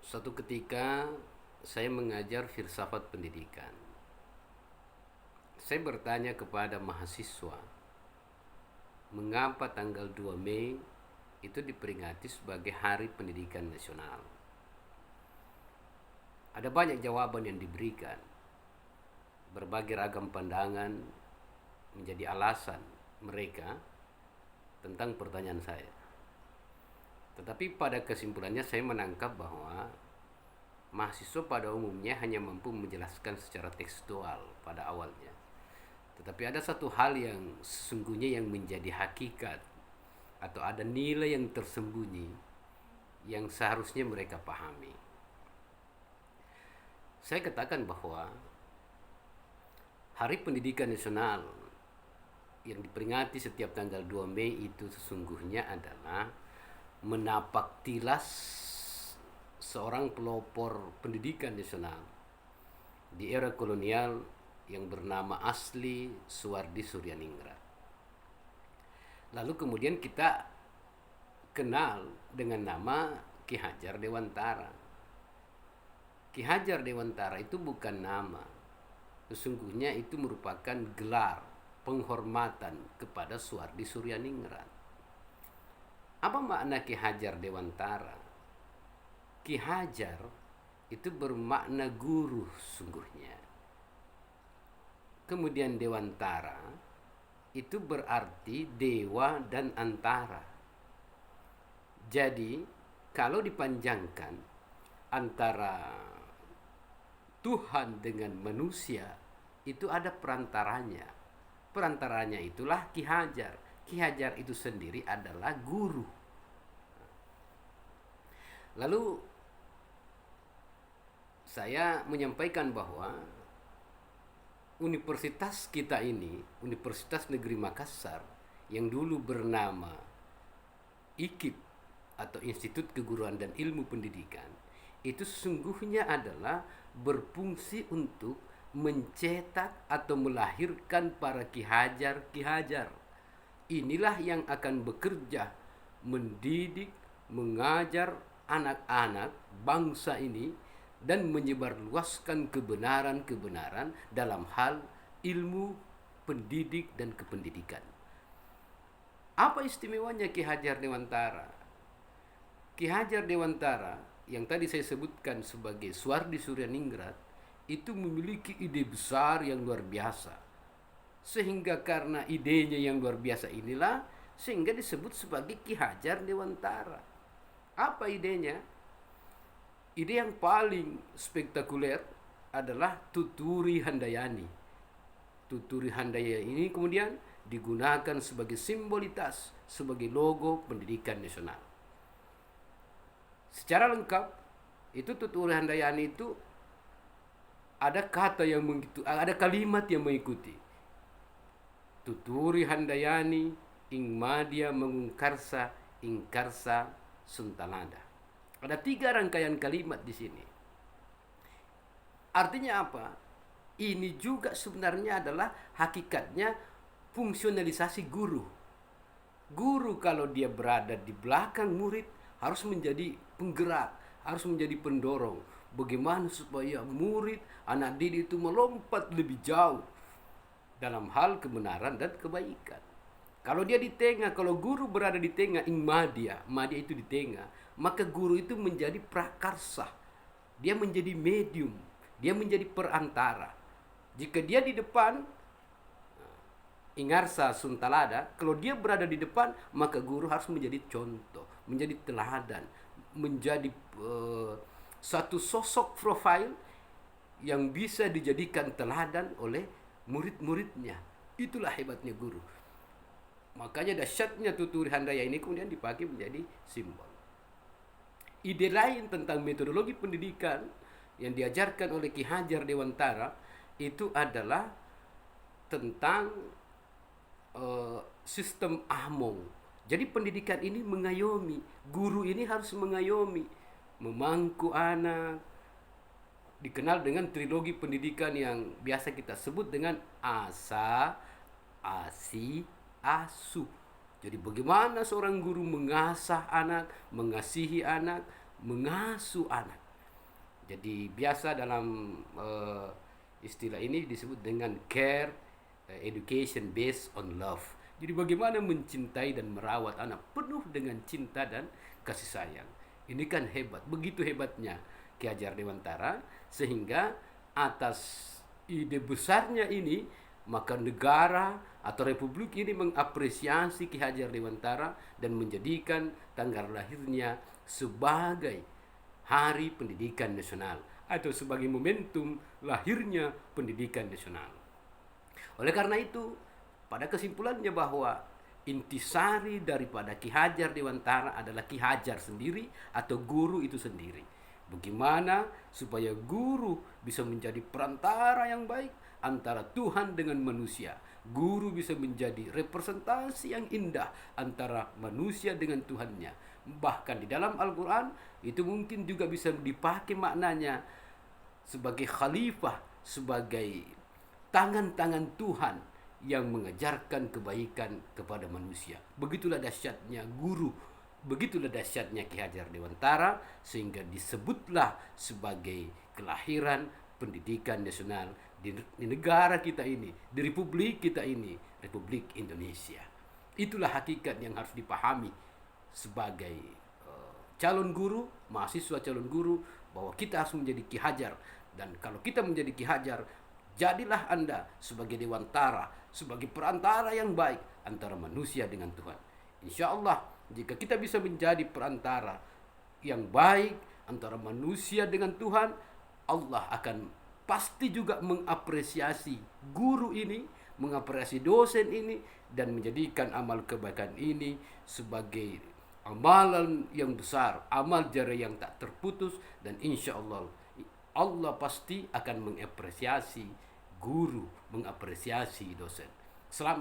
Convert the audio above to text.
Suatu ketika saya mengajar filsafat pendidikan. Saya bertanya kepada mahasiswa, mengapa tanggal 2 Mei itu diperingati sebagai Hari Pendidikan Nasional? Ada banyak jawaban yang diberikan. Berbagai ragam pandangan menjadi alasan mereka tentang pertanyaan saya. Tetapi pada kesimpulannya saya menangkap bahwa mahasiswa pada umumnya hanya mampu menjelaskan secara tekstual pada awalnya. Tetapi ada satu hal yang sesungguhnya yang menjadi hakikat atau ada nilai yang tersembunyi yang seharusnya mereka pahami. Saya katakan bahwa Hari Pendidikan Nasional yang diperingati setiap tanggal 2 Mei itu sesungguhnya adalah menapak tilas seorang pelopor pendidikan nasional di era kolonial yang bernama asli Suwardi Suryaningrat. Lalu kemudian kita kenal dengan nama Ki Hajar Dewantara. Ki Hajar Dewantara itu bukan nama. Sesungguhnya itu merupakan gelar penghormatan kepada Suwardi Suryaningrat. Apa makna Ki Hajar Dewantara? Ki Hajar itu bermakna guru sungguhnya. Kemudian Dewantara itu berarti dewa dan antara. Jadi kalau dipanjangkan antara Tuhan dengan manusia itu ada perantaranya. Perantaranya itulah Ki Hajar. Ki Hajar itu sendiri adalah guru. Lalu saya menyampaikan bahwa universitas kita ini, Universitas Negeri Makassar, yang dulu bernama IKIP atau Institut Keguruan dan Ilmu Pendidikan, itu sesungguhnya adalah berfungsi untuk mencetak atau melahirkan para Ki Hajar. Inilah yang akan bekerja mendidik, mengajar anak-anak bangsa ini dan menyebarluaskan kebenaran-kebenaran dalam hal ilmu, pendidik, dan kependidikan. Apa istimewanya Ki Hajar Dewantara? Ki Hajar Dewantara yang tadi saya sebutkan sebagai Suwardi Suryaningrat itu memiliki ide besar yang luar biasa. Sehingga karena idenya yang luar biasa inilah sehingga disebut sebagai Ki Hajar Dewantara. Apa idenya? Ide yang paling spektakuler adalah Tuturi Handayani. Tuturi Handayani ini kemudian digunakan sebagai simbolitas, sebagai logo pendidikan nasional. Secara lengkap, itu Tuturi Handayani itu ada kata yang mengikuti, ada kalimat yang mengikuti. Tuturi Handayani ing madya mengungkarsa ingkarsa suntalada. Ada 3 rangkaian kalimat di sini. Artinya apa? Ini juga sebenarnya adalah hakikatnya fungsionalisasi guru. Guru kalau dia berada di belakang murid harus menjadi penggerak, harus menjadi pendorong. Bagaimana supaya murid, anak didik itu melompat lebih jauh dalam hal kebenaran dan kebaikan. Kalau dia di tengah, kalau guru berada di tengah, madya itu di tengah, maka guru itu menjadi prakarsa. Dia menjadi medium, dia menjadi perantara. Jika dia di depan, ingarsa suntalada, kalau dia berada di depan, maka guru harus menjadi contoh, menjadi teladan, menjadi satu sosok profil yang bisa dijadikan teladan oleh murid-muridnya. Itulah hebatnya guru. Makanya dahsyatnya Tuturi Handaya ini kemudian dipakai menjadi simbol. Ide lain tentang metodologi pendidikan yang diajarkan oleh Ki Hajar Dewantara itu adalah tentang sistem ahmong. Jadi pendidikan ini mengayomi, guru ini harus mengayomi, memangku anak. Dikenal dengan trilogi pendidikan yang biasa kita sebut dengan asa, asi, asuh. Jadi bagaimana seorang guru mengasah anak, mengasihi anak, mengasuh anak. Jadi biasa dalam istilah ini disebut dengan care education based on love. Jadi bagaimana mencintai dan merawat anak penuh dengan cinta dan kasih sayang. Ini kan hebat, begitu hebatnya Ki Hajar Dewantara, sehingga atas ide besarnya ini maka negara atau republik ini mengapresiasi Ki Hajar Dewantara dan menjadikan tanggal lahirnya sebagai Hari Pendidikan Nasional atau sebagai momentum lahirnya pendidikan nasional. Oleh karena itu, pada kesimpulannya bahwa intisari daripada Ki Hajar Dewantara adalah Ki Hajar sendiri atau guru itu sendiri. Bagaimana supaya guru bisa menjadi perantara yang baik antara Tuhan dengan manusia. Guru bisa menjadi representasi yang indah antara manusia dengan Tuhannya. Bahkan di dalam Al-Quran itu mungkin juga bisa dipakai maknanya sebagai khalifah, sebagai tangan-tangan Tuhan yang mengajarkan kebaikan kepada manusia. Begitulah dahsyatnya guru, begitulah dahsyatnya Ki Hajar Dewantara, sehingga disebutlah sebagai kelahiran pendidikan nasional di negara kita ini, di republik kita ini, Republik Indonesia. Itulah hakikat yang harus dipahami sebagai calon guru, mahasiswa calon guru, bahwa kita harus menjadi Ki Hajar. Dan kalau kita menjadi Ki Hajar, jadilah Anda sebagai dewantara, sebagai perantara yang baik antara manusia dengan Tuhan. Insya Allah, jika kita bisa menjadi perantara yang baik antara manusia dengan Tuhan, Allah akan pasti juga mengapresiasi guru ini, mengapresiasi dosen ini, dan menjadikan amal kebaikan ini sebagai amalan yang besar, amal jariah yang tak terputus. Dan insya Allah Allah pasti akan mengapresiasi guru, mengapresiasi dosen. Selamat